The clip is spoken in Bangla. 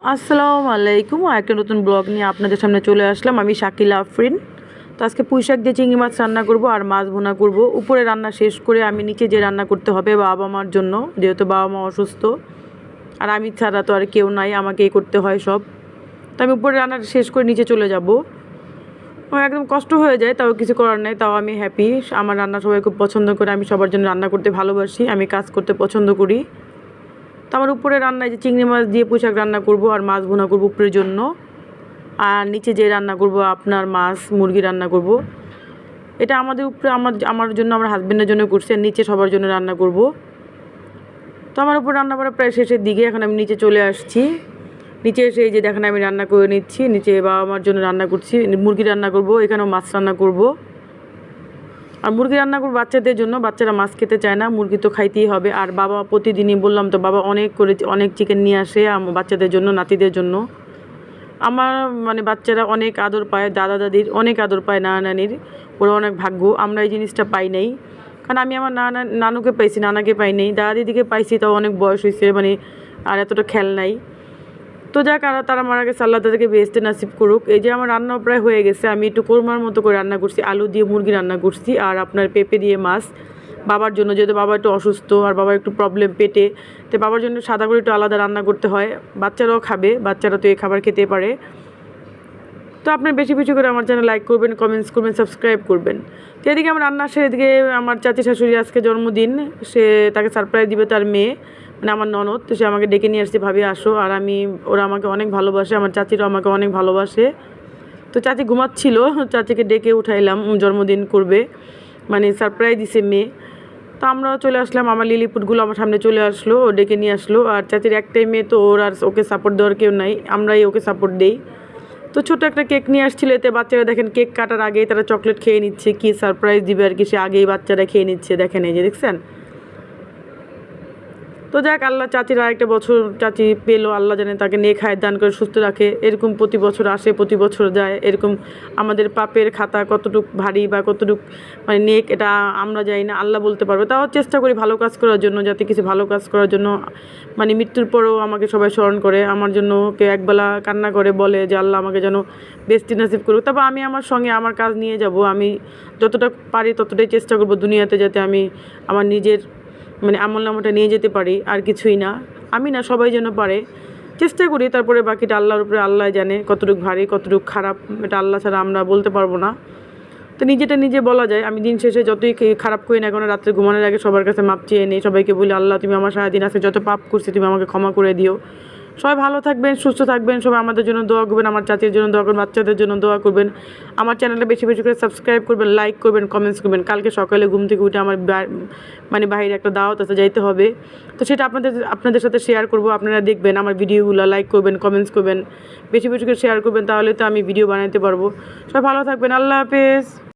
আসসালামু আলাইকুম। একটা নতুন ব্লগ নিয়ে আপনাদের সামনে চলে আসলাম। আমি শাকিলা আফরিন। তো আজকে পুঁই শাক দিয়ে চিংড়ি মাছ রান্না করব আর মাছ ভুনা করব। উপরে রান্না শেষ করে আমি নিচে যে রান্না করতে হবে বাবা মার জন্য, যেহেতু বাবা মা অসুস্থ আর আমি ছাড়া তো আর কেউ নাই, আমাকেই করতে হয় সব। তো আমি উপরে রান্না শেষ করে নিচে চলে যাব। আমার একদম কষ্ট হয়ে যায়, তাও কিছু করার নেই, তাও আমি হ্যাপি। আমার রান্না সবাই খুব পছন্দ করে, আমি সবার জন্য রান্না করতে ভালোবাসি, আমি কাজ করতে পছন্দ করি। তো আমার উপরে রান্নায় যে চিংড়ি মাছ দিয়ে পুঁই শাক রান্না করব আর মাছ ভুনা করব উপরের জন্য, আর নিচে যে রান্না করব আপনার মাছ মুরগি রান্না করব। এটা আমাদের উপরে আমার জন্য, আমার হাজব্যান্ডের জন্য করছি, আর নিচে সবার জন্য রান্না করব। তো আমার উপর রান্না করা প্রায় শেষের দিকে, এখন আমি নিচে চলে আসছি। নিচে এসে এই যে দেখেন আমি রান্না করে নিচ্ছি, নিচে বাবা মার জন্য রান্না করছি, মুরগি রান্না করব, এখানেও মাছ রান্না করব। আর মুরগি রান্না করব বাচ্চাদের জন্য, বাচ্চারা মাছ খেতে চায় না, মুরগি তো খাইতেই হবে। আর বাবা প্রতিদিনই বললাম তো, বাবা অনেক চিকেন নিয়ে আসে বাচ্চাদের জন্য, নাতিদের জন্য। আমার বাচ্চারা অনেক আদর পায়, দাদা দাদির অনেক আদর পায়, নানা নানির, ওরা অনেক ভাগ্য। আমরা এই জিনিসটা পাই নাই, কারণ আমি আমার নানুকে পাইছি, নানাকে পাই নাই, দাদা দিদিকে পাইছি, তাও অনেক বয়স হয়েছে, আর এতটা খেয়াল নাই। তো যাক, আর তারা মারা গেছে, আল্লাহ তাদেরকে বেহেশতে নাসিব করুক। এই যে আমার রান্না প্রায় হয়ে গেছে, আমি একটু কোরমার মতো করে রান্না করছি, আলু দিয়ে মুরগি রান্না করছি আর আপনার পেঁপে দিয়ে মাছ বাবার জন্য, যেহেতু বাবা একটু অসুস্থ আর বাবার একটু প্রবলেম পেটে, তো বাবার জন্য সাদা করে একটু আলাদা রান্না করতে হয়। বাচ্চারাও খাবে, বাচ্চারা তো এই খাবার খেতে পারে। তো আপনার বেশি বেশি করে আমার চ্যানেল লাইক করবেন, কমেন্টস করবেন, সাবস্ক্রাইব করবেন। তো এদিকে আমার রান্না আসে, এদিকে আমার চাচি শাশুড়ি আজকে জন্মদিন, তাকে সারপ্রাইজ দিবে তার মেয়ে, আমার ননদ। তো সে আমাকে ডেকে নিয়ে আসছে, ভাবি আসো। আর ওরা আমাকে অনেক ভালোবাসে, আমার চাচিরাও আমাকে অনেক ভালোবাসে। তো চাচি ঘুমাচ্ছিল, চাচিকে ডেকে উঠাইলাম, জন্মদিন করবে, সারপ্রাইজ দিছে মেয়ে। তো আমরাও চলে আসলাম, আমার লিলিপুটগুলো আমার সামনে চলে আসলো, ও ডেকে নিয়ে আসলো। আর চাচির একটাই মেয়ে, তো ওকে সাপোর্ট দেওয়ার কেউ নাই, আমরাই ওকে সাপোর্ট দেই। তো ছোটো একটা কেক নিয়ে আসছিলো, এতে বাচ্চারা দেখেন কেক কাটার আগেই তারা চকলেট খেয়ে নিচ্ছে, কি সারপ্রাইজ দিবে আর কি, সে আগেই বাচ্চারা খেয়ে নিচ্ছে, দেখেন এই যে দেখছেন। তো যাক, আল্লাহ চাচির আরেকটা বছর চাচি পেলো, আল্লাহ জানে তাকে নেক হায়াত দান করে সুস্থ রাখে। এরকম প্রতি বছর আসে, প্রতি বছর যায়, এরকম আমাদের পাপের খাতা কতটুক ভারী বা কতটুক নেক, এটা আমরা যাই না, আল্লাহ বলতে পারবো। তাও চেষ্টা করি ভালো কাজ করার জন্য, যাতে কিছু ভালো কাজ করার জন্য, মৃত্যুর পরেও আমাকে সবাই স্মরণ করে, আমার জন্য কেউ একবেলা কান্না করে, বলে যে আল্লাহ আমাকে যেন বেস্তি নাসিব করুক। তবে আমি আমার সঙ্গে আমার কাজ নিয়ে যাব, আমি যতটা পারি ততটাই চেষ্টা করব দুনিয়াতে, যাতে আমি আমার নিজের আমল নামাটা নিয়ে যেতে পারি, আর কিছুই না। আমি না, সবাই যেন পারে, চেষ্টা করি। তারপরে বাকিটা আল্লাহর উপরে, আল্লাহ জানে কতটুকু ভারী কতটুকু খারাপ, এটা আল্লাহ ছাড়া আমরা বলতে পারবো না। তো নিজেটা নিজে বলা যায়। আমি দিন শেষে যতই খারাপ করি না কেন, রাত্রে ঘুমানোর আগে সবার কাছে মাপ চেয়ে নিই, সবাইকে বলি আল্লাহ তুমি আমার সারাদিন আজকে যত পাপ করছি তুমি আমাকে ক্ষমা করে দিও। সবাই ভালো থাকবেন, সুস্থ থাকবেন, সবাই আমাদের জন্য দোয়া করবেন, আমার চাচির জন্য দোয়া করবেন, বাচ্চাদের জন্য দোয়া করবেন। আমার চ্যানেলটা বেশি বেশি করে সাবস্ক্রাইব করবেন, লাইক করবেন, কমেন্টস করবেন। কালকে সকালে ঘুম থেকে উঠে আমার বাইরে একটা দাওয়াত আছে, যাইতে হবে। তো সেটা আপনাদের সাথে শেয়ার করব। আপনারা দেখবেন আমার ভিডিওগুলো, লাইক করবেন, কমেন্টস করবেন, বেশি বেশি করে শেয়ার করবেন, তাহলে তো আমি ভিডিও বানাতে পারবো। সবাই ভালো থাকবেন, আল্লাহ হাফেজ।